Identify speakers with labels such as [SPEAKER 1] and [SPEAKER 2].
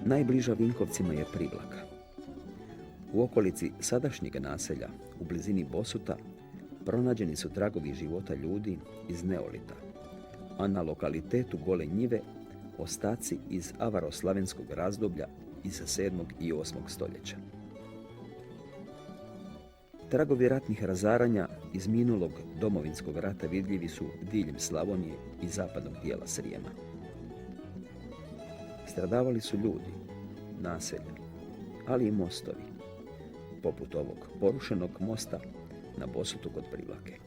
[SPEAKER 1] Najbliža Vinkovcima je Privlaka. U okolici sadašnjeg naselja, u blizini Bosuta, pronađeni su tragovi života ljudi iz neolita, a na lokalitetu Gole njive ostaci iz avaroslavenskog razdoblja iz 7. i 8. stoljeća. Tragovi ratnih razaranja iz minulog Domovinskog rata vidljivi su diljem Slavonije i zapadnog dijela Srijema. Stradavali su ljudi, naselja, ali i mostovi, poput ovog porušenog mosta na Bosutu kod Privlake.